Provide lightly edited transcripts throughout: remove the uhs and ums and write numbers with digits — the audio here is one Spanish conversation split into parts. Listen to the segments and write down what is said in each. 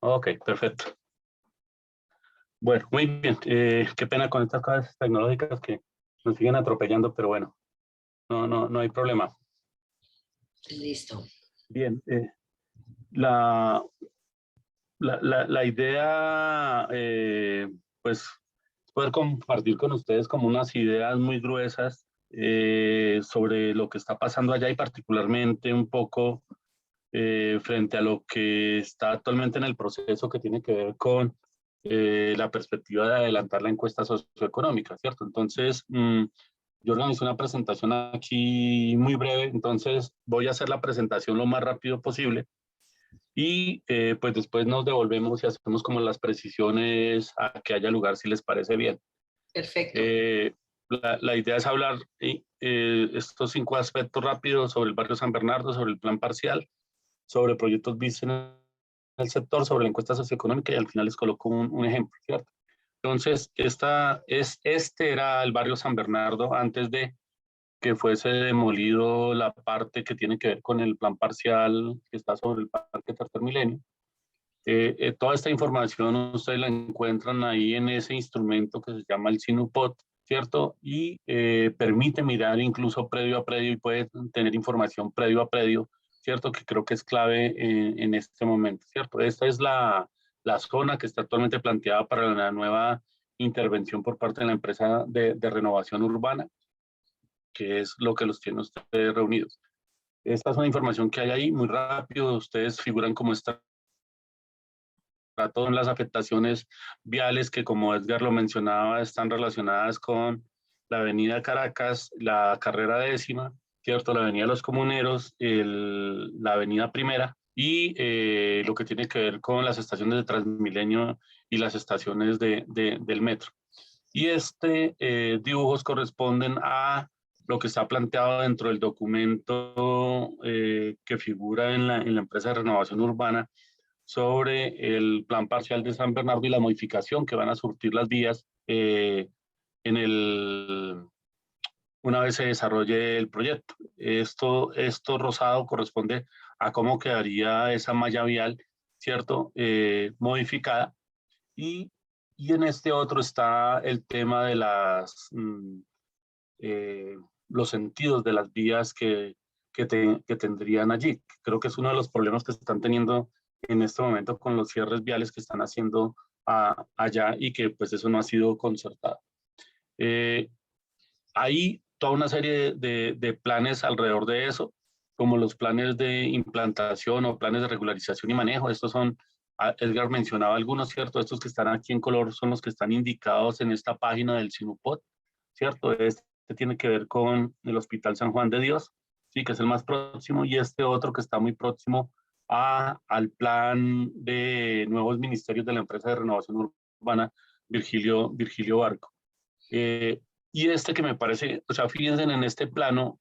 Ok, perfecto. Bueno, muy bien. Qué pena con estas cosas tecnológicas que nos siguen atropellando, pero bueno, no hay problema. Listo. Bien, la, la idea, pues, poder compartir con ustedes como unas ideas muy gruesas sobre lo que está pasando allá y particularmente un poco frente a lo que está actualmente en el proceso que tiene que ver con la perspectiva de adelantar la encuesta socioeconómica, ¿cierto? Entonces, yo organizé una presentación aquí muy breve, entonces voy a hacer la presentación lo más rápido posible y pues después nos devolvemos y hacemos como las precisiones a que haya lugar si les parece bien. Perfecto. La idea es hablar estos 5 aspectos rápidos sobre el barrio San Bernardo, sobre el plan parcial, sobre proyectos BIS en el sector, sobre la encuesta socioeconómica y al final les coloco un ejemplo, ¿cierto? Entonces, este era el barrio San Bernardo antes de que fuese demolido la parte que tiene que ver con el plan parcial que está sobre el Parque Tercer Milenio. Toda esta información ustedes la encuentran ahí en ese instrumento que se llama el SINUPOT, ¿cierto? Y permite mirar incluso predio a predio y puede tener información predio a predio, ¿cierto? Que creo que es clave en este momento, ¿cierto? Esta es la zona que está actualmente planteada para la nueva intervención por parte de la empresa de renovación urbana, que es lo que los tiene ustedes reunidos. Esta es una información que hay ahí, muy rápido, ustedes figuran como está todas las afectaciones viales que, como Edgar lo mencionaba, están relacionadas con la avenida Caracas, la carrera décima, ¿cierto? La avenida Los Comuneros, la avenida Primera y lo que tiene que ver con las estaciones de Transmilenio y las estaciones del metro. Y dibujos corresponden a lo que está planteado dentro del documento que figura en la empresa de renovación urbana sobre el plan parcial de San Bernardo y la modificación que van a surtir las vías en una vez se desarrolle el proyecto. Esto rosado corresponde a cómo quedaría esa malla vial, ¿cierto? Modificada. Y, y en este otro está el tema de eh, los sentidos de las vías que tendrían allí. Creo que es uno de los problemas que se están teniendo en este momento con los cierres viales que están haciendo allá y que pues eso no ha sido concertado. Eh, Hay toda una serie de planes alrededor de eso, como los planes de implantación o planes de regularización y manejo. Estos son, Edgar mencionaba algunos, ¿cierto? Estos que están aquí en color son los que están indicados en esta página del SINUPOT, ¿cierto? Este tiene que ver con el Hospital San Juan de Dios, sí, que es el más próximo, y este otro que está muy próximo al plan de nuevos ministerios de la empresa de renovación urbana, Virgilio Barco. Eh, y este que me parece, o sea, fíjense en este plano,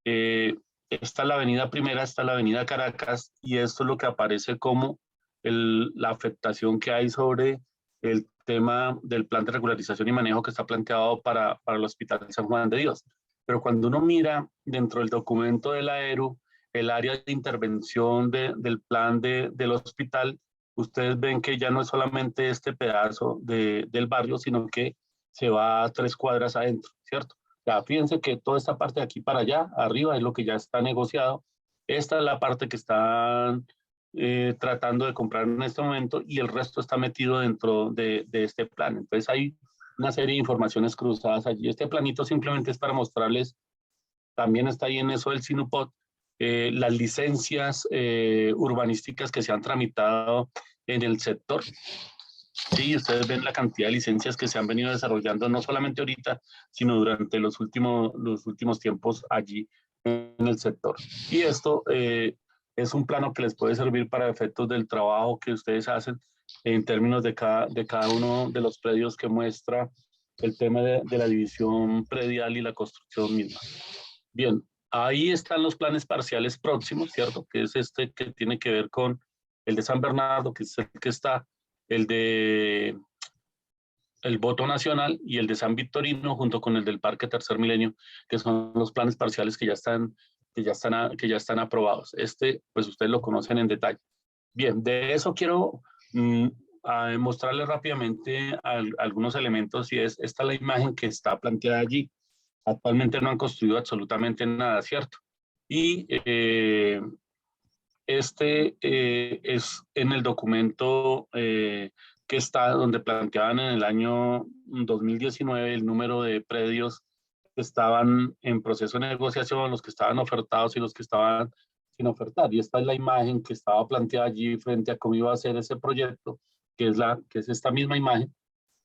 eh, está la avenida Primera, está la avenida Caracas, y esto es lo que aparece como la afectación que hay sobre el tema del plan de regularización y manejo que está planteado para el Hospital San Juan de Dios. Pero cuando uno mira dentro del documento de la ERU, el área de intervención del plan del hospital, ustedes ven que ya no es solamente este pedazo del barrio, sino que se va a 3 cuadras adentro, ¿cierto? Ya, fíjense que toda esta parte de aquí para allá, arriba, es lo que ya está negociado. Esta es la parte que están tratando de comprar en este momento y el resto está metido dentro de este plan. Entonces hay una serie de informaciones cruzadas allí. Este planito simplemente es para mostrarles, también está ahí en eso del Sinupot, las licencias urbanísticas que se han tramitado en el sector. Sí, ustedes ven la cantidad de licencias que se han venido desarrollando, no solamente ahorita, sino durante los últimos tiempos allí en el sector. Y esto es un plano que les puede servir para efectos del trabajo que ustedes hacen en términos de cada uno de los predios que muestra el tema de la división predial y la construcción misma. Bien, ahí están los planes parciales próximos, ¿cierto? Que es este que tiene que ver con el de San Bernardo, que es el que está, el de el Voto Nacional y el de San Victorino, junto con el del Parque Tercer Milenio, que son los planes parciales que ya están aprobados. Pues ustedes lo conocen en detalle. Bien, de eso quiero mm, a mostrarles rápidamente algunos elementos y esta es la imagen que está planteada allí. Actualmente no han construido absolutamente nada, ¿cierto? Y es en el documento que está donde planteaban en el año 2019 el número de predios que estaban en proceso de negociación, los que estaban ofertados y los que estaban sin ofertar. Y esta es la imagen que estaba planteada allí frente a cómo iba a ser ese proyecto, que es esta misma imagen,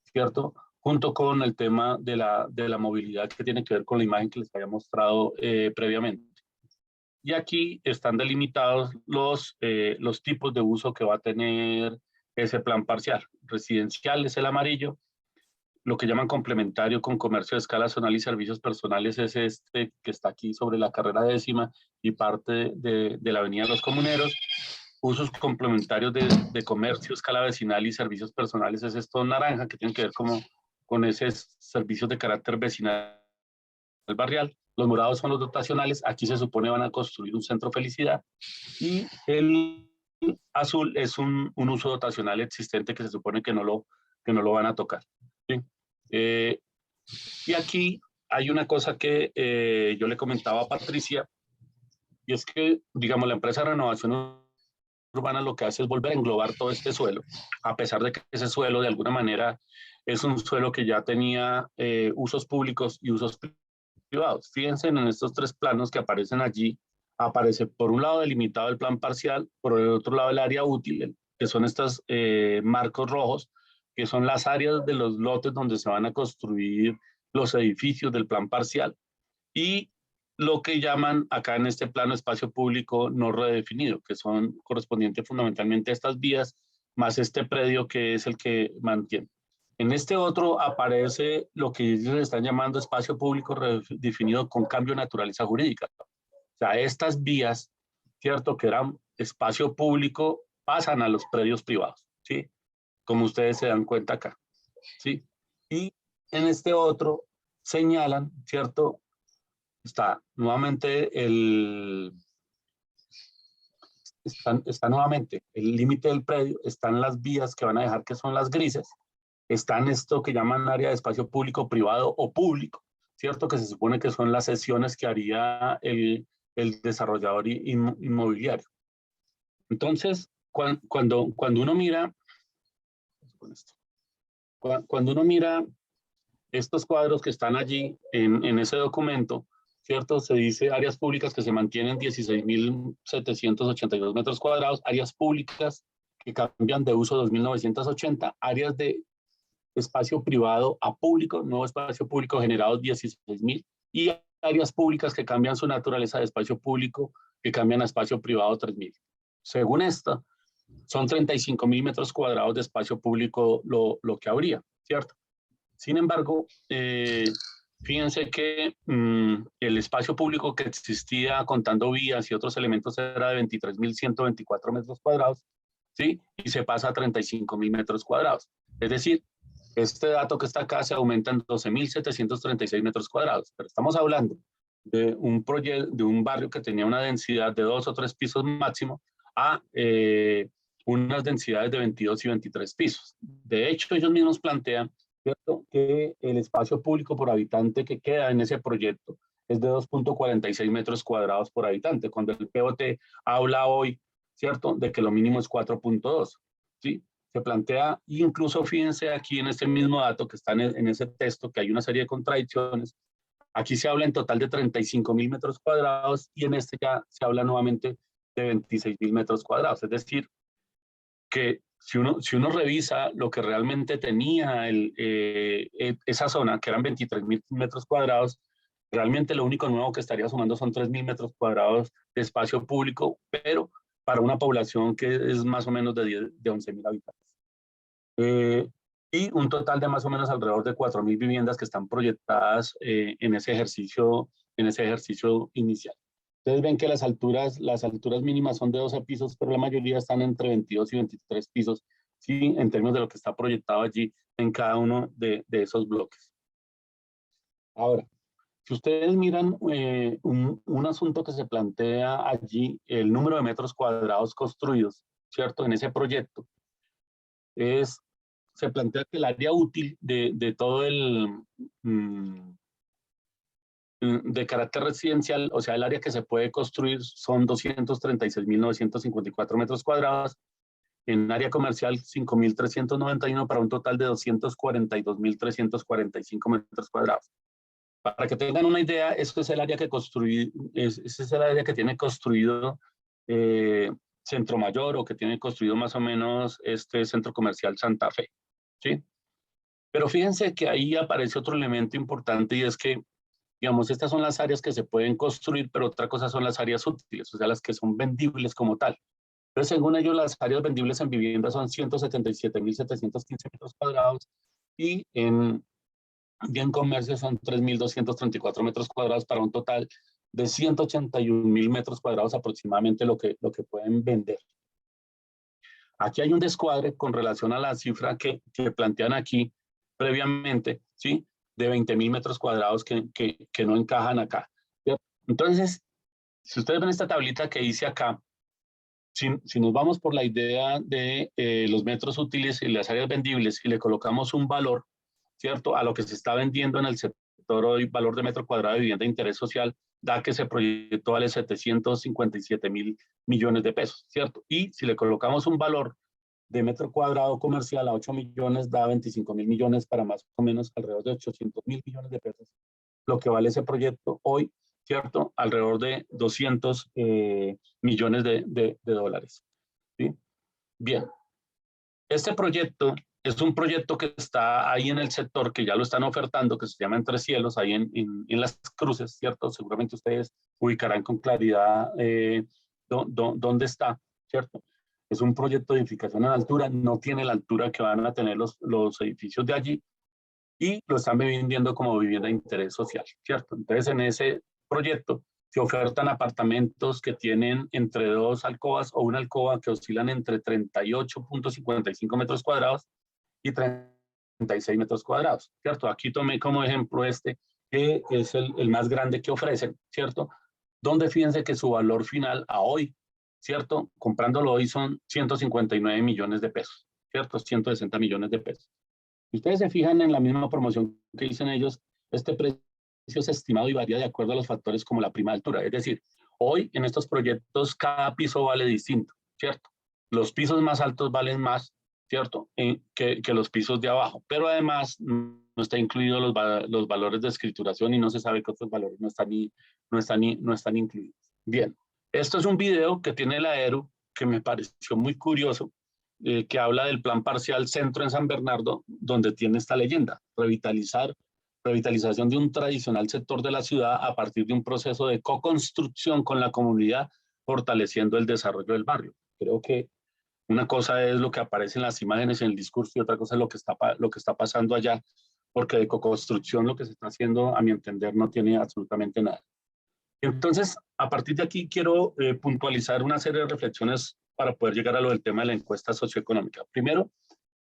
¿cierto? Junto con el tema de la movilidad que tiene que ver con la imagen que les había mostrado previamente. Y aquí están delimitados los tipos de uso que va a tener ese plan parcial. Residencial es el amarillo, lo que llaman complementario con comercio de escala zonal y servicios personales es este que está aquí sobre la carrera décima y parte de la avenida de los Comuneros. Usos complementarios de comercio, escala vecinal y servicios personales es esto naranja, que tiene que ver con esos servicios de carácter vecinal barrial. Los morados son los dotacionales, aquí se supone van a construir un centro felicidad y el azul es un uso dotacional existente que se supone que no lo van a tocar. ¿Sí? Y aquí hay una cosa que yo le comentaba a Patricia, y es que, digamos, la empresa de renovación urbana lo que hace es volver a englobar todo este suelo, a pesar de que ese suelo de alguna manera es un suelo que ya tenía usos públicos y usos privados. Fíjense en estos tres planos que aparecen allí, aparece por un lado delimitado el plan parcial, por el otro lado el área útil, que son estos marcos rojos, que son las áreas de los lotes donde se van a construir los edificios del plan parcial, y lo que llaman acá en este plano espacio público no redefinido, que son correspondientes fundamentalmente a estas vías, más este predio que es el que mantiene. En este otro aparece lo que ellos están llamando espacio público redefinido con cambio de naturaleza jurídica. O sea, estas vías, ¿cierto? Que eran espacio público, pasan a los predios privados, ¿sí? Como ustedes se dan cuenta acá, ¿sí? Y en este otro señalan, ¿cierto? Está nuevamente está nuevamente el límite del predio, están las vías que van a dejar que son las grises, están esto que llaman área de espacio público, privado o público, ¿cierto? Que se supone que son las sesiones que haría el desarrollador inmobiliario. Entonces, cuando uno mira, cuando uno mira estos cuadros que están allí en ese documento, ¿cierto? Se dice áreas públicas que se mantienen 16.782 metros cuadrados, áreas públicas que cambian de uso 2.980, áreas de espacio privado a público, nuevo espacio público generados 16.000 y áreas públicas que cambian su naturaleza de espacio público, que cambian a espacio privado 3.000. Según esta, son 35.000 metros cuadrados de espacio público lo que habría, ¿cierto? Sin embargo, fíjense que el espacio público que existía contando vías y otros elementos era de 23.124 metros cuadrados, ¿sí? Y se pasa a 35.000 metros cuadrados. Es decir, este dato que está acá se aumenta en 12.736 metros cuadrados, pero estamos hablando de un proyecto, de un barrio que tenía una densidad de 2 o 3 pisos máximo a unas densidades de 22 y 23 pisos. De hecho, ellos mismos plantean, ¿cierto?, que el espacio público por habitante que queda en ese proyecto es de 2.46 metros cuadrados por habitante, cuando el POT habla hoy, ¿cierto?, de que lo mínimo es 4.2, ¿sí? Se plantea, incluso fíjense aquí en este mismo dato que está en ese texto, que hay una serie de contradicciones. Aquí se habla en total de 35.000 metros cuadrados y en este ya se habla nuevamente de 26.000 metros cuadrados. Es decir, que si uno revisa lo que realmente tenía esa zona, que eran 23.000 metros cuadrados, realmente lo único nuevo que estaría sumando son 3.000 metros cuadrados de espacio público, pero para una población que es más o menos de 11.000 habitantes. Y un total de más o menos alrededor de 4.000 viviendas que están proyectadas en ese ejercicio inicial. Ustedes ven que las alturas mínimas son de 12 pisos, pero la mayoría están entre 22 y 23 pisos, ¿sí? En términos de lo que está proyectado allí en cada uno de esos bloques. Ahora, si ustedes miran un asunto que se plantea allí, el número de metros cuadrados construidos, ¿cierto? En ese proyecto, se plantea que el área útil de todo de carácter residencial, o sea, el área que se puede construir son 236.954 metros cuadrados, en área comercial 5.391 para un total de 242.345 metros cuadrados. Para que tengan una idea, esto es el área que ese es el área que tiene construido Centro Mayor, o que tiene construido más o menos este centro comercial Santa Fe, ¿sí? Pero fíjense que ahí aparece otro elemento importante, y es que, digamos, estas son las áreas que se pueden construir, pero otra cosa son las áreas útiles, o sea, las que son vendibles como tal. Entonces, según ellos, las áreas vendibles en vivienda son 177.715 metros cuadrados, y en comercio son 3.234 metros cuadrados, para un total de 181.000 metros cuadrados aproximadamente lo que pueden vender. Aquí hay un descuadre con relación a la cifra que plantean aquí previamente, ¿sí? De 20.000 metros cuadrados que no encajan acá, ¿cierto? Entonces, si ustedes ven esta tablita que dice acá, si nos vamos por la idea de los metros útiles y las áreas vendibles y le colocamos un valor, ¿cierto? A lo que se está vendiendo en el sector hoy, valor de metro cuadrado de vivienda de interés social, da que ese proyecto vale 757.000 millones de pesos, ¿cierto? Y si le colocamos un valor de metro cuadrado comercial a 8 millones, da 25.000 millones, para más o menos alrededor de 800.000 millones de pesos, lo que vale ese proyecto hoy, ¿cierto? Alrededor de 200 millones de dólares, ¿sí? Bien, este proyecto es un proyecto que está ahí en el sector, que ya lo están ofertando, que se llama Entre Cielos, ahí en Las Cruces, ¿cierto? Seguramente ustedes ubicarán con claridad dónde está, ¿cierto? Es un proyecto de edificación en altura, no tiene la altura que van a tener los edificios de allí, y lo están vendiendo como vivienda de interés social, ¿cierto? Entonces, en ese proyecto se ofertan apartamentos que tienen entre 2 alcobas o una alcoba, que oscilan entre 38.55 metros cuadrados y 36 metros cuadrados, ¿cierto? Aquí tomé como ejemplo que es el más grande que ofrecen, ¿cierto? Donde fíjense que su valor final a hoy, ¿cierto? Comprándolo hoy son 159 millones de pesos, ¿cierto? 160 millones de pesos. Si ustedes se fijan en la misma promoción que dicen ellos, este precio es estimado y varía de acuerdo a los factores como la prima de altura. Es decir, hoy en estos proyectos cada piso vale distinto, ¿cierto? Los pisos más altos valen más, ¿cierto? Que los pisos de abajo, pero además no está incluido los valores de escrituración, y no se sabe que otros valores no están incluidos. Bien, esto es un video que tiene la ERU, que me pareció muy curioso, que habla del plan parcial Centro en San Bernardo, donde tiene esta leyenda: revitalización de un tradicional sector de la ciudad a partir de un proceso de co-construcción con la comunidad, fortaleciendo el desarrollo del barrio. Creo que una cosa es lo que aparece en las imágenes, en el discurso, y otra cosa es lo que está pasando allá, porque de co-construcción lo que se está haciendo, a mi entender, no tiene absolutamente nada. Entonces, a partir de aquí quiero puntualizar una serie de reflexiones para poder llegar a lo del tema de la encuesta socioeconómica. Primero,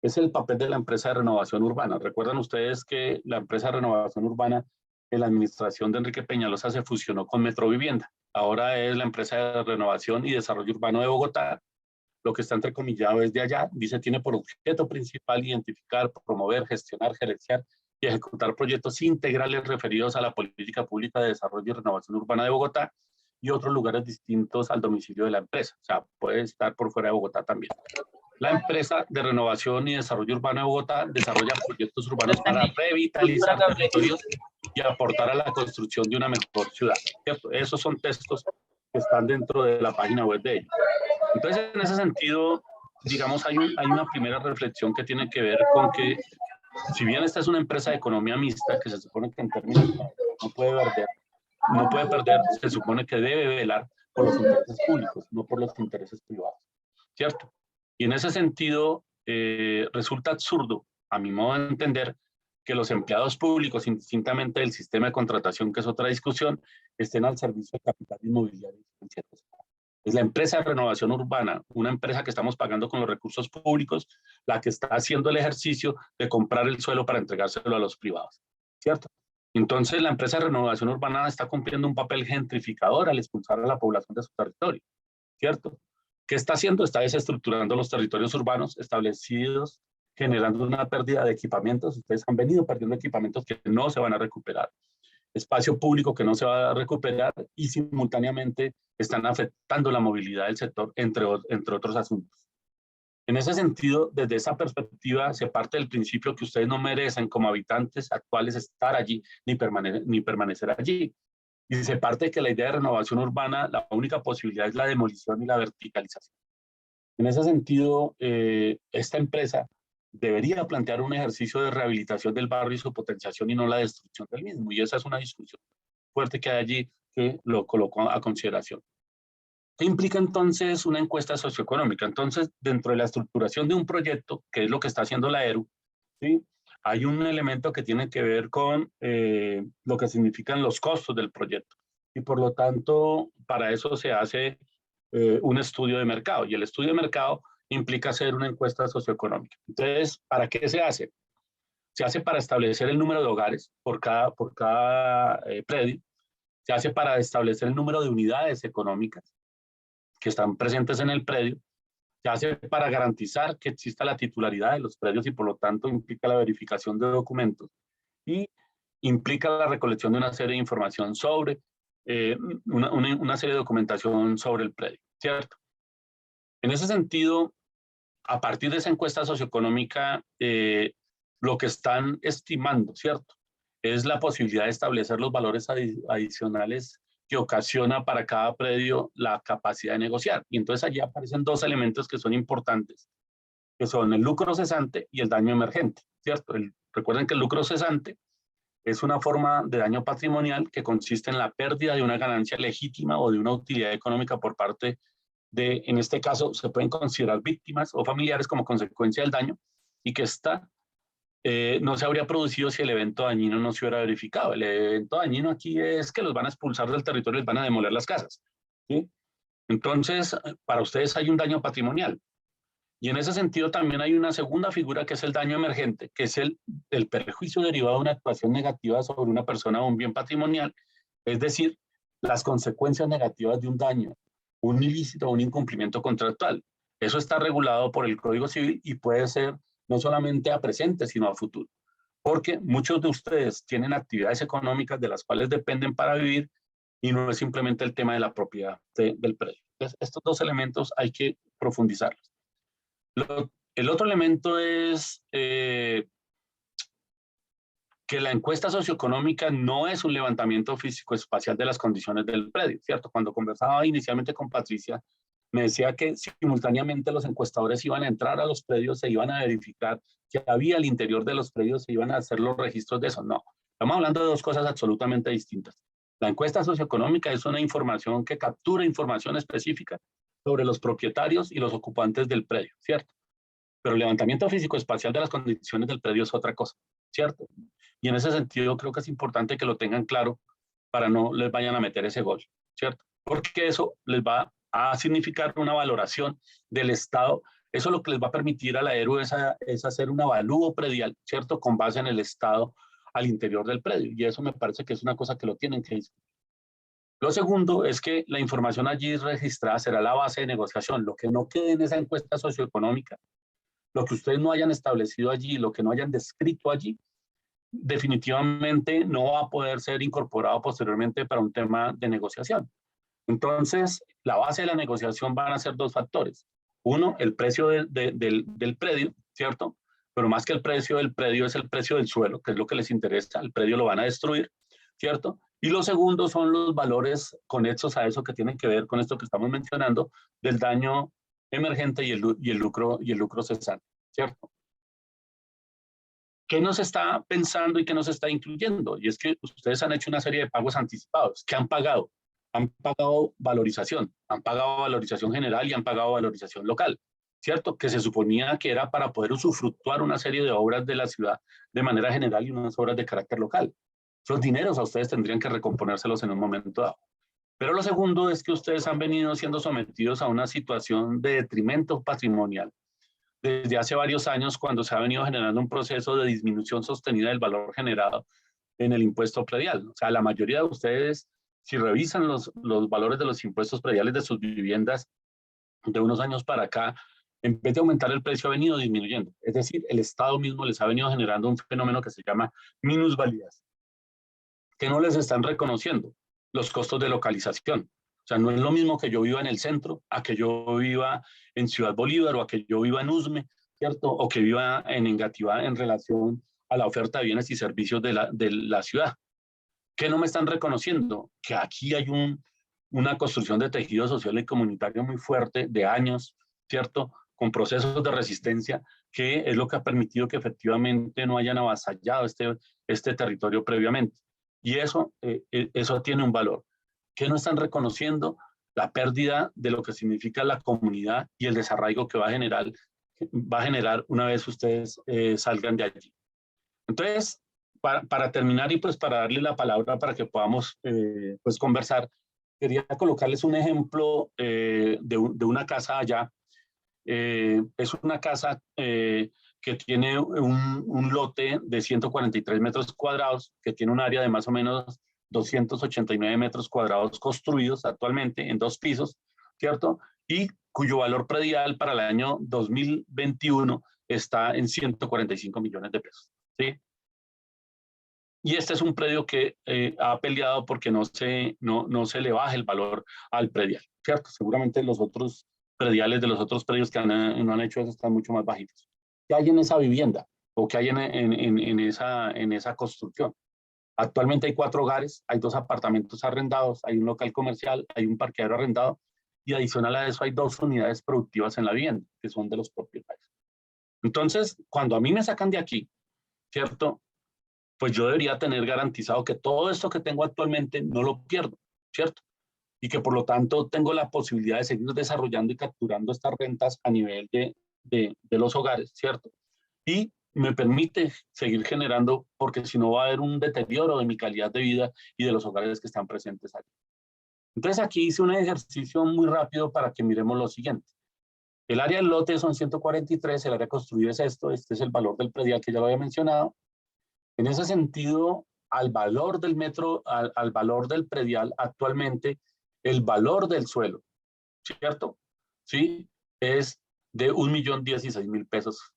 es el papel de la empresa de renovación urbana. Recuerdan ustedes que la empresa de renovación urbana en la administración de Enrique Peñalosa se fusionó con Metrovivienda. Ahora es la empresa de renovación y desarrollo urbano de Bogotá. Lo que está entrecomillado desde allá, dice, tiene por objeto principal identificar, promover, gestionar, gerenciar y ejecutar proyectos integrales referidos a la política pública de desarrollo y renovación urbana de Bogotá y otros lugares distintos al domicilio de la empresa. O sea, puede estar por fuera de Bogotá también. La empresa de renovación y desarrollo urbano de Bogotá desarrolla proyectos urbanos para revitalizar territorios y aportar a la construcción de una mejor ciudad, ¿cierto? Esos son textos que están dentro de la página web de ellos. Entonces, en ese sentido, digamos, hay una primera reflexión que tiene que ver con que, si bien esta es una empresa de economía mixta, que se supone que en términos no puede perder, se supone que debe velar por los intereses públicos, no por los intereses privados, ¿cierto? Y en ese sentido, resulta absurdo, a mi modo de entender, que los empleados públicos, indistintamente del sistema de contratación, que es otra discusión, estén al servicio del capital inmobiliario. Es la empresa de renovación urbana, una empresa que estamos pagando con los recursos públicos, la que está haciendo el ejercicio de comprar el suelo para entregárselo a los privados, ¿cierto? Entonces, la empresa de renovación urbana está cumpliendo un papel gentrificador al expulsar a la población de su territorio, ¿cierto? ¿Qué está haciendo? Está desestructurando los territorios urbanos establecidos, generando una pérdida de equipamientos. Ustedes han venido perdiendo equipamientos que no se van a recuperar, espacio público que no se va a recuperar y simultáneamente están afectando la movilidad del sector, entre otros asuntos. En ese sentido, desde esa perspectiva, se parte del principio que ustedes no merecen como habitantes actuales estar allí ni permanecer allí. Y se parte de que la idea de renovación urbana, la única posibilidad es la demolición y la verticalización. En ese sentido, esta empresa debería plantear un ejercicio de rehabilitación del barrio y su potenciación y no la destrucción del mismo. Y esa es una discusión fuerte que hay allí que lo coloco a consideración. ¿Qué implica entonces una encuesta socioeconómica? Entonces, dentro de la estructuración de un proyecto, que es lo que está haciendo la ERU, ¿sí? Hay un elemento que tiene que ver con lo que significan los costos del proyecto. Y por lo tanto, para eso se hace un estudio de mercado. Y el estudio de mercado implica hacer una encuesta socioeconómica. Entonces, ¿para qué se hace? Se hace para establecer el número de hogares por cada predio. Se hace para establecer el número de unidades económicas que están presentes en el predio. Se hace para garantizar que exista la titularidad de los predios y por lo tanto implica la verificación de documentos y implica la recolección de una serie de información sobre una serie de documentación sobre el predio, ¿cierto? En ese sentido, a partir de esa encuesta socioeconómica, lo que están estimando, ¿cierto? Es la posibilidad de establecer los valores adicionales que ocasiona para cada predio la capacidad de negociar. Y entonces allí aparecen dos elementos que son importantes, que son el lucro cesante y el daño emergente, ¿cierto? Recuerden que el lucro cesante es una forma de daño patrimonial que consiste en la pérdida de una ganancia legítima o de una utilidad económica por parte de, en este caso, se pueden considerar víctimas o familiares como consecuencia del daño y que no se habría producido si el evento dañino no se hubiera verificado. El evento dañino aquí es que los van a expulsar del territorio y les van a demoler las casas, ¿sí? Entonces, para ustedes hay un daño patrimonial. Y en ese sentido también hay una segunda figura que es el daño emergente, que es el perjuicio derivado de una actuación negativa sobre una persona o un bien patrimonial, es decir, las consecuencias negativas de un daño, un ilícito o un incumplimiento contractual. Eso está regulado por el Código Civil y puede ser no solamente a presente, sino a futuro. Porque muchos de ustedes tienen actividades económicas de las cuales dependen para vivir y no es simplemente el tema de la propiedad del predio. Entonces, estos dos elementos hay que profundizarlos. El otro elemento es que la encuesta socioeconómica no es un levantamiento físico-espacial de las condiciones del predio, ¿cierto? Cuando conversaba inicialmente con Patricia, me decía que simultáneamente los encuestadores iban a entrar a los predios, se iban a verificar que había al interior de los predios, se iban a hacer los registros de eso. No, estamos hablando de dos cosas absolutamente distintas. La encuesta socioeconómica es una información que captura información específica sobre los propietarios y los ocupantes del predio, ¿cierto? Pero el levantamiento físico-espacial de las condiciones del predio es otra cosa, ¿cierto? Y en ese sentido creo que es importante que lo tengan claro para no les vayan a meter ese gol, ¿cierto? Porque eso les va a significar una valoración del Estado. Eso lo que les va a permitir a la ERU es hacer un avalúo predial, ¿cierto? Con base en el Estado al interior del predio. Y eso me parece que es una cosa que lo tienen que discutir. Lo segundo es que la información allí registrada será la base de negociación. Lo que no quede en esa encuesta socioeconómica, lo que ustedes no hayan establecido allí, lo que no hayan descrito allí, definitivamente no va a poder ser incorporado posteriormente para un tema de negociación. Entonces, la base de la negociación van a ser dos factores. Uno, el precio del predio, ¿cierto? Pero más que el precio del predio es el precio del suelo, que es lo que les interesa. El predio lo van a destruir, ¿cierto? Y lo segundo son los valores conexos a eso que tienen que ver con esto que estamos mencionando, del daño emergente y el lucro cesante, ¿cierto? ¿Qué nos está pensando y qué nos está incluyendo? Y es que ustedes han hecho una serie de pagos anticipados. ¿Qué han pagado? Han pagado valorización general y han pagado valorización local, ¿cierto? Que se suponía que era para poder usufructuar una serie de obras de la ciudad de manera general y unas obras de carácter local. Esos dineros a ustedes tendrían que recomponérselos en un momento dado. Pero lo segundo es que ustedes han venido siendo sometidos a una situación de detrimento patrimonial desde hace varios años, cuando se ha venido generando un proceso de disminución sostenida del valor generado en el impuesto predial. O sea, la mayoría de ustedes, si revisan los valores de los impuestos prediales de sus viviendas, de unos años para acá, en vez de aumentar el precio, ha venido disminuyendo. Es decir, el Estado mismo les ha venido generando un fenómeno que se llama minusvalías, que no les están reconociendo los costos de localización. O sea, no es lo mismo que yo viva en el centro, a que yo viva en Ciudad Bolívar o a que yo viva en Usme, ¿cierto? O que viva en Engativá en relación a la oferta de bienes y servicios de la ciudad. ¿Qué no me están reconociendo? Que aquí hay una construcción de tejido social y comunitario muy fuerte de años, ¿cierto? Con procesos de resistencia, que es lo que ha permitido que efectivamente no hayan avasallado este territorio previamente. Y eso tiene un valor. ¿Qué no están reconociendo? La pérdida de lo que significa la comunidad y el desarraigo que va a generar una vez ustedes salgan de allí. Entonces, para terminar y pues para darle la palabra para que podamos pues conversar, quería colocarles un ejemplo de una casa allá. Es una casa que tiene un lote de 143 metros cuadrados, que tiene un área de más o menos 289 metros cuadrados construidos actualmente en 2 pisos, ¿cierto? Y cuyo valor predial para el año 2021 está en 145 millones de pesos, ¿sí? Y este es un predio que ha peleado porque no se le baja el valor al predial, ¿cierto? Seguramente los otros prediales de los otros predios que no han hecho eso están mucho más bajitos. ¿Qué hay en esa vivienda? ¿O qué hay en esa construcción? Actualmente hay 4 hogares, hay 2 apartamentos arrendados, hay un local comercial, hay un parqueadero arrendado y adicional a eso hay 2 unidades productivas en la vivienda, que son de los propietarios. Entonces, cuando a mí me sacan de aquí, ¿cierto? Pues yo debería tener garantizado que todo esto que tengo actualmente no lo pierdo, ¿cierto? Y que por lo tanto tengo la posibilidad de seguir desarrollando y capturando estas rentas a nivel de los hogares, ¿cierto? Y me permite seguir generando, porque si no va a haber un deterioro de mi calidad de vida y de los hogares que están presentes allí. Entonces aquí hice un ejercicio muy rápido para que miremos lo siguiente. El área del lote son 143, el área construida es esto, este es el valor del predial que ya lo había mencionado. En ese sentido, al valor del metro, al valor del predial, actualmente, el valor del suelo, ¿cierto? Sí, es de 1.016.000 pesos,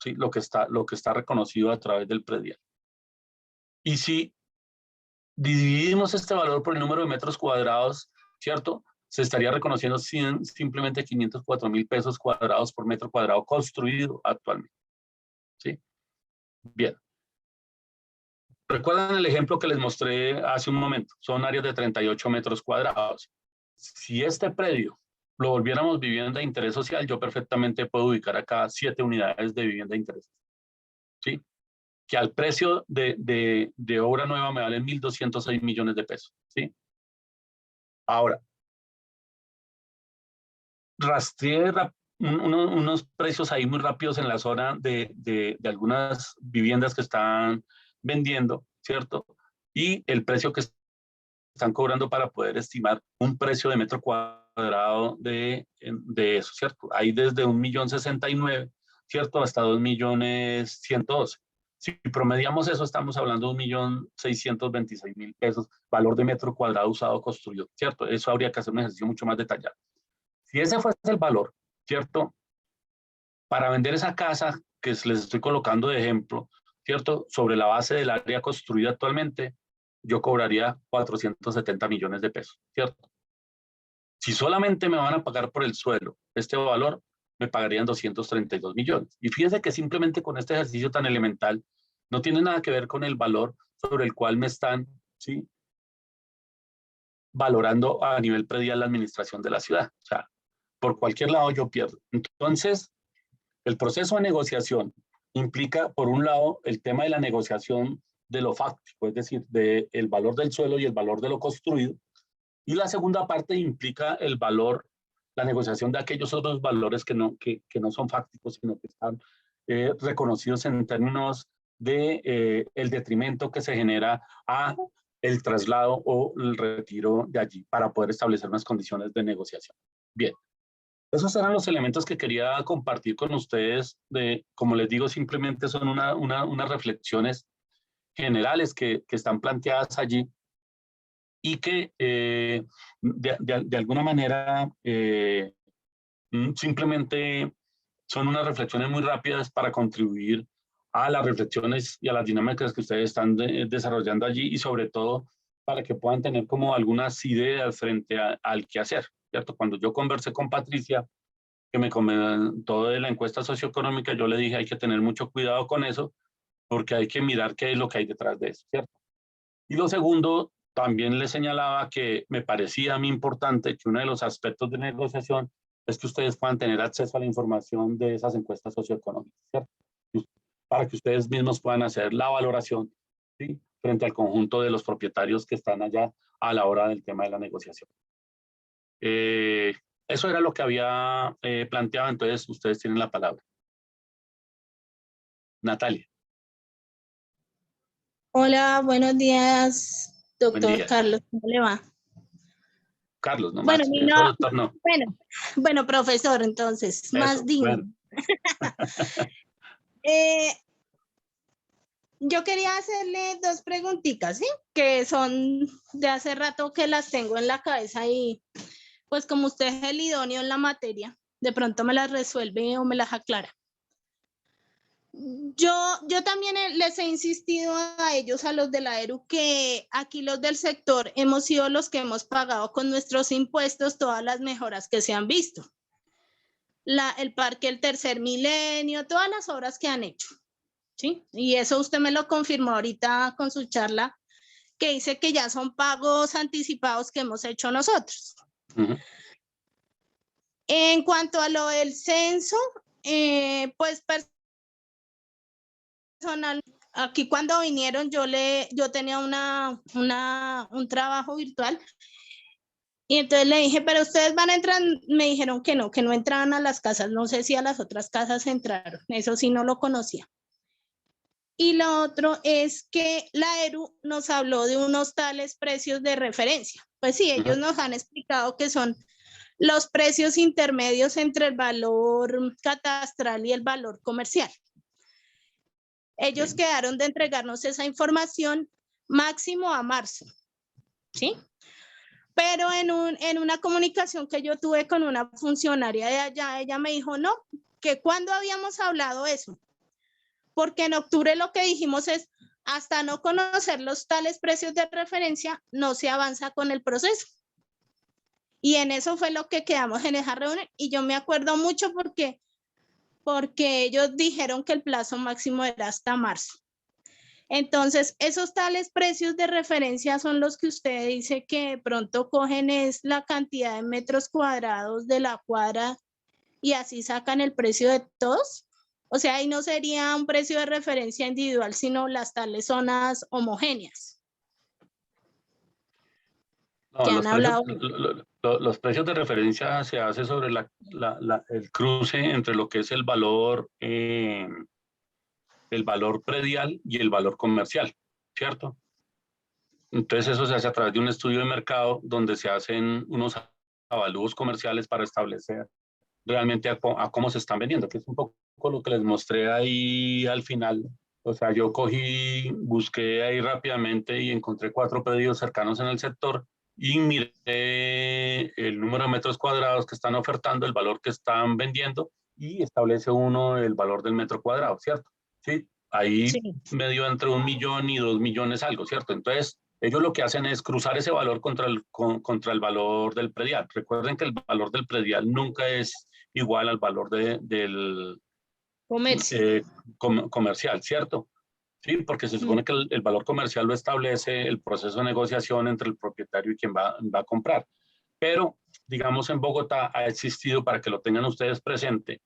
¿sí? Lo que está reconocido a través del predial. Y si dividimos este valor por el número de metros cuadrados, ¿cierto? Se estaría reconociendo simplemente 504.000 pesos cuadrados por metro cuadrado construido actualmente, ¿sí? Bien. ¿Recuerdan el ejemplo que les mostré hace un momento? Son áreas de 38 metros cuadrados. Si este predio lo volviéramos vivienda de interés social, yo perfectamente puedo ubicar acá 7 unidades de vivienda de interés. ¿Sí? Que al precio de obra nueva me valen 1.206 millones de pesos. ¿Sí? Ahora, rastreé unos precios ahí muy rápidos en la zona de algunas viviendas que están vendiendo, ¿cierto? Y el precio que están cobrando para poder estimar un precio de metro cuadrado de eso, ¿cierto? Hay desde 1.069.000, ¿cierto? Hasta 2.112.000. Si promediamos eso, estamos hablando de 1.626.000 pesos, valor de metro cuadrado usado construido, ¿cierto? Eso habría que hacer un ejercicio mucho más detallado. Si ese fuese el valor, ¿cierto? Para vender esa casa que les estoy colocando de ejemplo, ¿cierto? Sobre la base del área construida actualmente, yo cobraría 470 millones de pesos, ¿cierto? Si solamente me van a pagar por el suelo este valor, me pagarían 232 millones. Y fíjense que simplemente con este ejercicio tan elemental, no tiene nada que ver con el valor sobre el cual me están, ¿sí? Valorando a nivel predial la administración de la ciudad. O sea, por cualquier lado yo pierdo. Entonces, el proceso de negociación implica, por un lado, el tema de la negociación de lo fáctico, es decir, del valor del suelo y el valor de lo construido. Y la segunda parte implica el valor, la negociación de aquellos otros valores que no son fácticos, sino que están reconocidos en términos de el detrimento que se genera a el traslado o el retiro de allí para poder establecer unas condiciones de negociación. Bien. Esos eran los elementos que quería compartir con ustedes. Como les digo, simplemente son unas reflexiones generales que están planteadas allí y que de alguna manera Simplemente son unas reflexiones muy rápidas para contribuir a las reflexiones y a las dinámicas que ustedes están desarrollando allí y sobre todo para que puedan tener como algunas ideas frente al qué hacer, ¿cierto? Cuando yo conversé con Patricia, que me comentó de la encuesta socioeconómica, yo le dije hay que tener mucho cuidado con eso porque hay que mirar qué es lo que hay detrás de eso, ¿cierto? Y lo segundo, también le señalaba que me parecía a mí importante que uno de los aspectos de negociación es que ustedes puedan tener acceso a la información de esas encuestas socioeconómicas, ¿cierto? Para que ustedes mismos puedan hacer la valoración, ¿sí? Frente al conjunto de los propietarios que están allá a la hora del tema de la negociación. Eso era lo que había planteado, entonces ustedes tienen la palabra. Natalia. Hola, buenos días, Buen doctor día. Carlos, ¿cómo le va? Carlos, nomás. Bueno, Eso, doctor, no. bueno, profesor, entonces, Eso, más digno. bueno. Yo quería hacerle dos preguntitas, ¿sí? Que son de hace rato que las tengo en la cabeza y pues como usted es el idóneo en la materia, de pronto me las resuelve o me las aclara. Yo también les he insistido a ellos, a los de la ERU, que aquí los del sector hemos sido los que hemos pagado con nuestros impuestos todas las mejoras que se han visto. El parque El Tercer Milenio, todas las obras que han hecho, ¿sí? Y eso usted me lo confirmó ahorita con su charla, que dice que ya son pagos anticipados que hemos hecho nosotros. En cuanto a lo del censo, pues personal, aquí cuando vinieron yo tenía un trabajo virtual y entonces le dije, pero ustedes van a entrar, me dijeron que no entraban a las casas, no sé si a las otras casas entraron, eso sí no lo conocía. Y lo otro es que la ERU nos habló de unos tales precios de referencia. Pues sí, ellos nos han explicado que son los precios intermedios entre el valor catastral y el valor comercial. Ellos quedaron de entregarnos esa información máximo a marzo, ¿sí? Pero en una comunicación que yo tuve con una funcionaria de allá, ella me dijo, no, que cuando habíamos hablado eso, porque en octubre lo que dijimos es, hasta no conocer los tales precios de referencia, no se avanza con el proceso. Y en eso fue lo que quedamos en esa reunión, y yo me acuerdo mucho porque ellos dijeron que el plazo máximo era hasta marzo. Entonces, esos tales precios de referencia son los que usted dice que de pronto cogen es la cantidad de metros cuadrados de la cuadra y así sacan el precio de todos. O sea, ahí no sería un precio de referencia individual, sino las tales zonas homogéneas. No, los precios de referencia se hace sobre el cruce entre lo que es el valor predial y el valor comercial, ¿cierto? Entonces eso se hace a través de un estudio de mercado donde se hacen unos avalúos comerciales para establecer realmente a cómo se están vendiendo, que es un poco lo que les mostré ahí al final. O sea, yo busqué ahí rápidamente y encontré 4 pedidos cercanos en el sector y miré el número de metros cuadrados que están ofertando, el valor que están vendiendo y establece uno el valor del metro cuadrado, ¿cierto? Sí, ahí sí. Medio entre 1 millón y 2 millones algo, ¿cierto? Entonces, ellos lo que hacen es cruzar ese valor contra el valor del predial. Recuerden que el valor del predial nunca es igual al valor del comercial, ¿cierto? Sí, porque se supone que el valor comercial lo establece el proceso de negociación entre el propietario y quien va a comprar. Pero, digamos, en Bogotá ha existido, para que lo tengan ustedes presente,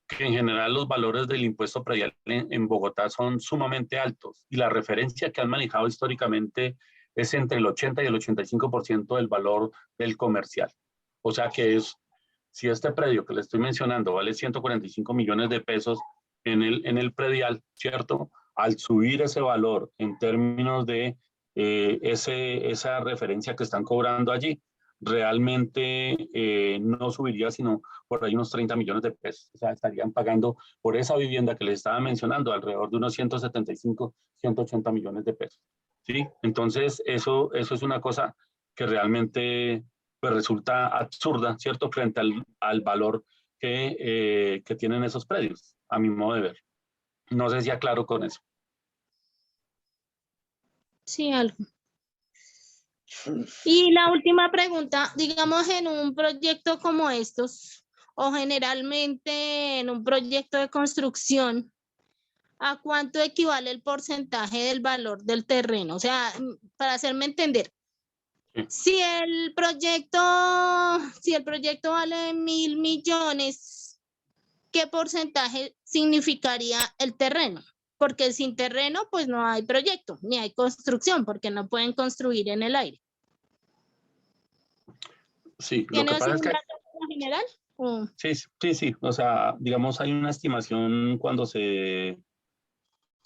que en general los valores del impuesto predial en Bogotá son sumamente altos y la referencia que han manejado históricamente es entre el 80 y el 85% del valor del comercial. O sea que si este predio que le estoy mencionando vale 145 millones de pesos en el predial, ¿cierto? Al subir ese valor en términos de esa referencia que están cobrando allí, realmente no subiría sino por ahí unos 30 millones de pesos. O sea, estarían pagando por esa vivienda que les estaba mencionando alrededor de unos 175, 180 millones de pesos. ¿Sí? Entonces, eso es una cosa que realmente pues, resulta absurda, ¿cierto? Frente al valor que tienen esos predios, a mi modo de ver. No sé si aclaro con eso. Sí, algo. Y la última pregunta, digamos en un proyecto como estos, o generalmente en un proyecto de construcción, ¿a cuánto equivale el porcentaje del valor del terreno? O sea, para hacerme entender, Sí. si el proyecto vale 1.000 millones, ¿qué porcentaje significaría el terreno? Porque sin terreno, pues no hay proyecto, ni hay construcción, porque no pueden construir en el aire. Sí, lo ¿Tiene que así pasa es un que dato como general? sí, o sea, digamos, hay una estimación cuando se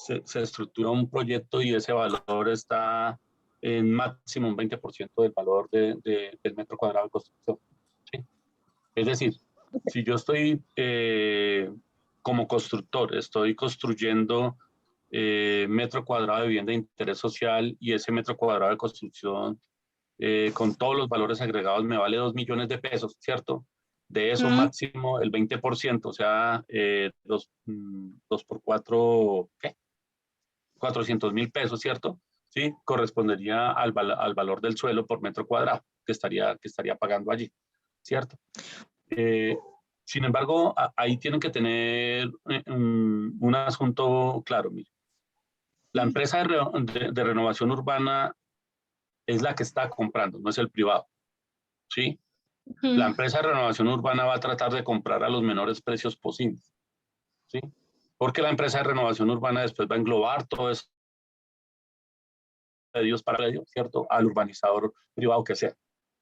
estructura un proyecto y ese valor está en máximo un 20% del valor del metro cuadrado de construcción. ¿Sí? Es decir, si yo estoy como constructor, estoy construyendo metro cuadrado de vivienda de interés social y ese metro cuadrado de construcción con todos los valores agregados me vale 2 millones de pesos, ¿cierto? De eso máximo el 20%, o sea, 2 por 4, ¿qué? 400.000 pesos, ¿cierto? Sí, correspondería al valor del suelo por metro cuadrado que estaría pagando allí, ¿cierto? Sin embargo, ahí tienen que tener un asunto claro. Mire. La empresa de renovación urbana es la que está comprando, no es el privado, ¿sí? La empresa de renovación urbana va a tratar de comprar a los menores precios posibles, ¿sí? Porque la empresa de renovación urbana después va a englobar todo eso predios para predios, ¿cierto? Al urbanizador privado que sea.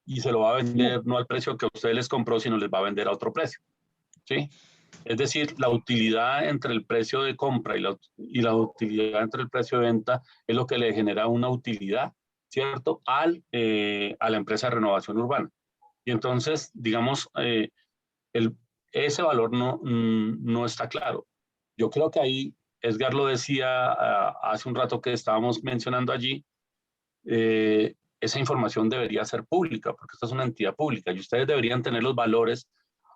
Y se lo va a vender no al precio que a ustedes les compró, sino les va a vender a otro precio, ¿sí? Es decir, la utilidad entre el precio de compra y la utilidad entre el precio de venta es lo que le genera una utilidad, ¿cierto? A la empresa de renovación urbana. Y entonces, digamos, ese valor no está claro. Yo creo que ahí, Edgar lo decía hace un rato que estábamos mencionando allí, esa información debería ser pública, porque esta es una entidad pública y ustedes deberían tener los valores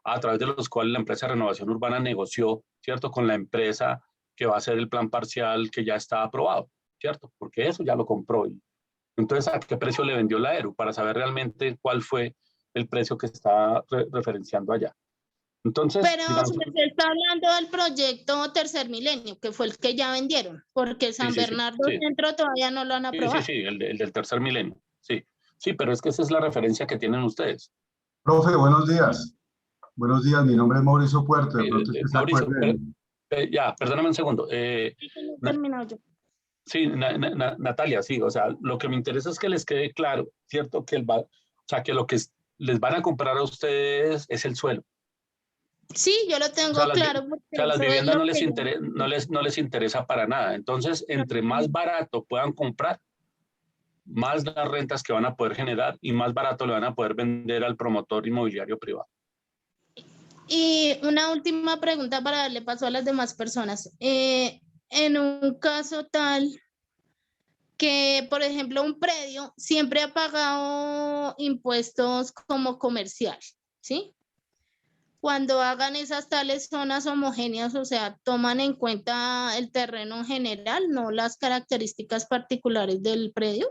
a través de los cuales la empresa de renovación urbana negoció, ¿cierto? Con la empresa que va a hacer el plan parcial que ya está aprobado, ¿cierto? Porque eso ya lo compró. Entonces, ¿a qué precio le vendió la ERU? Para saber realmente cuál fue el precio que está referenciando allá. Entonces, Pero digamos, se está hablando del proyecto Tercer Milenio, que fue el que ya vendieron, porque San Bernardo sí, Centro todavía no lo han aprobado. el del Tercer Milenio, sí, pero es que esa es la referencia que tienen ustedes. Profe, buenos días. Buenos días, mi nombre es Mauricio Puerto. De pronto es que se Mauricio, acuerden. ya, perdóname un segundo. No he terminado yo. Sí, Natalia, sí, o sea, lo que me interesa es que les quede claro, ¿cierto? O sea, que lo que les van a comprar a ustedes es el suelo. Sí, yo lo tengo O sea, claro. o sea, las Eso es viviendas lo no que no les interesa para nada. Entonces, entre más barato puedan comprar, más las rentas que van a poder generar y más barato le van a poder vender al promotor inmobiliario privado. Y una última pregunta para darle paso a las demás personas. En un caso tal que, por ejemplo, un predio siempre ha pagado impuestos como comercial, ¿sí? Cuando hagan esas tales zonas homogéneas, o sea, toman en cuenta el terreno en general, no las características particulares del predio.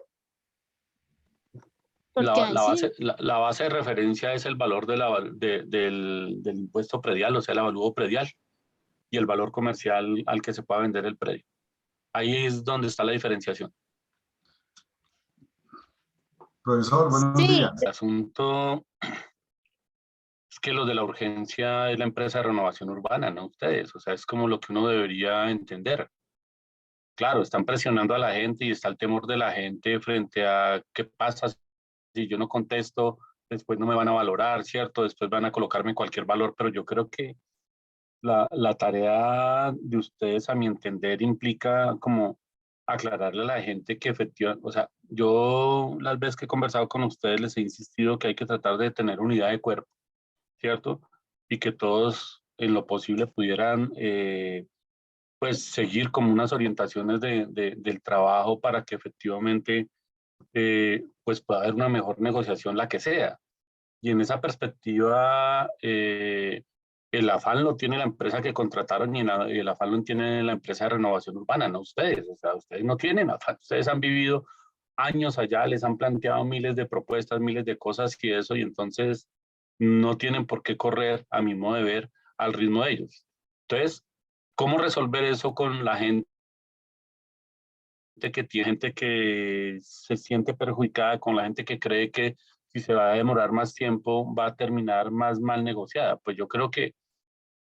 Porque ahí sí. La base de referencia es el valor del impuesto predial, o sea, el avalúo predial y el valor comercial al que se pueda vender el predio. Ahí es donde está la diferenciación. Profesor, buenos Sí, días. El asunto es que lo de la urgencia es la empresa de renovación urbana, no ustedes. O sea, es como lo que uno debería entender. Claro, están presionando a la gente y está el temor de la gente frente a qué pasa si yo no contesto, después no me van a valorar, ¿cierto? Después van a colocarme cualquier valor, pero yo creo que la tarea de ustedes, a mi entender, implica como aclararle a la gente que efectivamente, o sea, yo las veces que he conversado con ustedes les he insistido que hay que tratar de tener unidad de cuerpo, ¿cierto? Y que todos en lo posible pudieran pues seguir como unas orientaciones del trabajo para que efectivamente pues pueda haber una mejor negociación, la que sea. Y en esa perspectiva, el afán lo tiene la empresa que contrataron y el afán lo tiene la empresa de renovación urbana, no ustedes. O sea, ustedes no tienen afán. Ustedes han vivido años allá, les han planteado miles de propuestas, miles de cosas y eso, y entonces no tienen por qué correr, a mi modo de ver, al ritmo de ellos. Entonces, ¿cómo resolver eso con la gente que tiene gente que se siente perjudicada, con la gente que cree que si se va a demorar más tiempo va a terminar más mal negociada? Pues yo creo que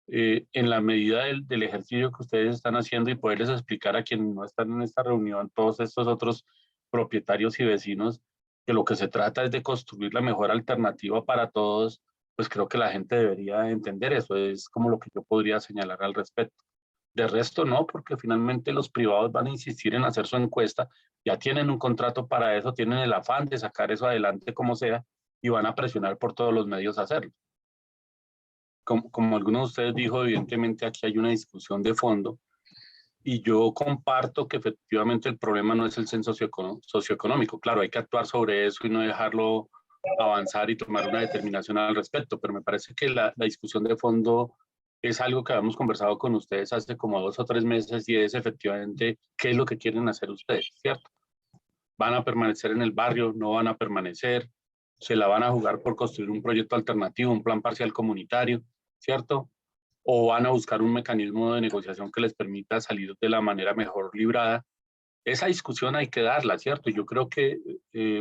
en la medida del ejercicio que ustedes están haciendo y poderles explicar a quienes no están en esta reunión, todos estos otros propietarios y vecinos, que lo que se trata es de construir la mejor alternativa para todos, pues creo que la gente debería entender eso. Es como lo que yo podría señalar al respecto. De resto no, porque finalmente los privados van a insistir en hacer su encuesta, ya tienen un contrato para eso, tienen el afán de sacar eso adelante como sea y van a presionar por todos los medios a hacerlo. Como algunos de ustedes dijo, evidentemente aquí hay una discusión de fondo y yo comparto que efectivamente el problema no es el censo socioeconómico. Claro, hay que actuar sobre eso y no dejarlo avanzar y tomar una determinación al respecto, pero me parece que la discusión de fondo es algo que habíamos conversado con ustedes hace como 2 o 3 meses y es efectivamente qué es lo que quieren hacer ustedes, ¿cierto? ¿Van a permanecer en el barrio? ¿No van a permanecer? ¿Se la van a jugar por construir un proyecto alternativo, un plan parcial comunitario, ¿cierto? ¿O van a buscar un mecanismo de negociación que les permita salir de la manera mejor librada? Esa discusión hay que darla, ¿cierto? Yo creo que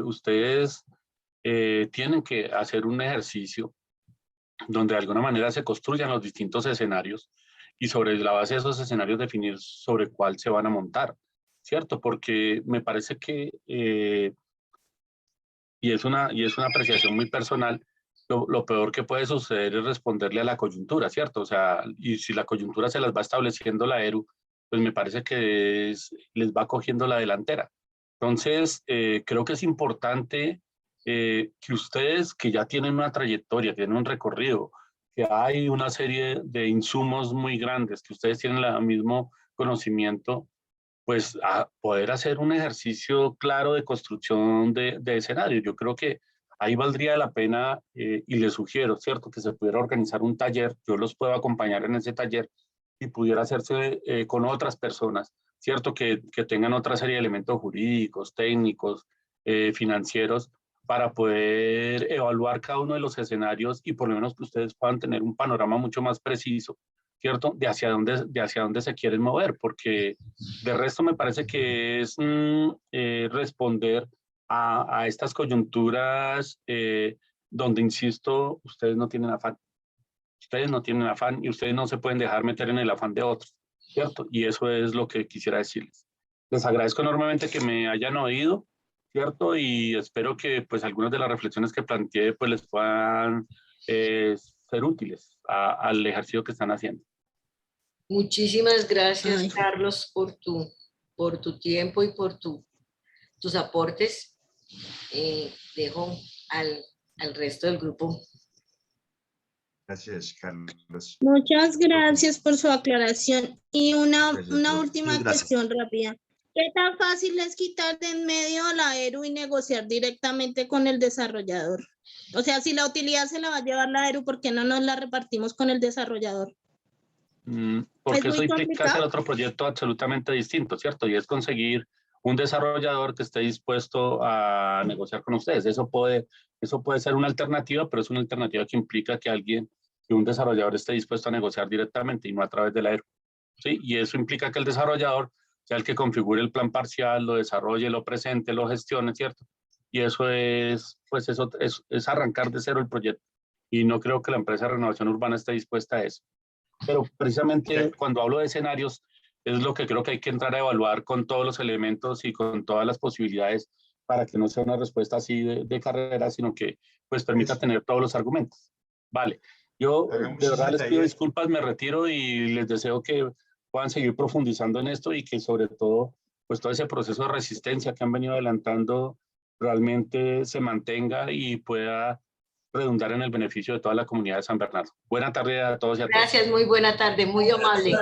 ustedes tienen que hacer un ejercicio donde de alguna manera se construyan los distintos escenarios y sobre la base de esos escenarios definir sobre cuál se van a montar, ¿cierto? Porque me parece que, y es una apreciación muy personal, lo peor que puede suceder es responderle a la coyuntura, ¿cierto? O sea, y si la coyuntura se las va estableciendo la ERU, pues me parece que les va cogiendo la delantera. Entonces, creo que es importante que ustedes que ya tienen una trayectoria, tienen un recorrido, que hay una serie de insumos muy grandes, que ustedes tienen el mismo conocimiento, pues a poder hacer un ejercicio claro de construcción de escenarios. Yo creo que ahí valdría la pena y les sugiero, ¿cierto? Que se pudiera organizar un taller, yo los puedo acompañar en ese taller y pudiera hacerse con otras personas, ¿cierto? Que tengan otra serie de elementos jurídicos, técnicos, financieros, para poder evaluar cada uno de los escenarios y por lo menos que ustedes puedan tener un panorama mucho más preciso, ¿cierto? De hacia dónde se quieren mover, porque de resto me parece que es responder a estas coyunturas donde, insisto, ustedes no tienen afán. Ustedes no tienen afán y ustedes no se pueden dejar meter en el afán de otros, ¿cierto? Y eso es lo que quisiera decirles. Les agradezco enormemente que me hayan oído, ¿cierto? Y espero que pues algunas de las reflexiones que planteé pues les puedan ser útiles al ejercicio que están haciendo. Muchísimas gracias, Ay. Carlos, por tu tiempo y por tus aportes. Dejo al resto del grupo. Gracias, Carlos. Muchas gracias por su aclaración. Y una última Muchas gracias. cuestión rápida. ¿Qué tan fácil es quitar de en medio a la ERU y negociar directamente con el desarrollador? O sea, si la utilidad se la va a llevar la ERU, ¿por qué no nos la repartimos con el desarrollador? Porque ¿Es eso muy implica complicado? hacer otro proyecto absolutamente distinto, ¿cierto? Y es conseguir un desarrollador que esté dispuesto a negociar con ustedes. Eso puede ser una alternativa, pero es una alternativa que implica que un desarrollador esté dispuesto a negociar directamente y no a través de la ERU, ¿sí? Y eso implica que el desarrollador sea el que configure el plan parcial, lo desarrolle, lo presente, lo gestione, ¿cierto? Y eso es arrancar de cero el proyecto. Y no creo que la empresa de renovación urbana esté dispuesta a eso. Pero precisamente cuando hablo de escenarios, es lo que creo que hay que entrar a evaluar con todos los elementos y con todas las posibilidades para que no sea una respuesta así de carrera, sino que pues permita tener todos los argumentos. Vale, yo de verdad les pido disculpas, me retiro y les deseo que puedan seguir profundizando en esto y que sobre todo pues todo ese proceso de resistencia que han venido adelantando realmente se mantenga y pueda redundar en el beneficio de toda la comunidad de San Bernardo. Buena tarde a todos y a todas. Gracias, muy buena tarde, muy amable.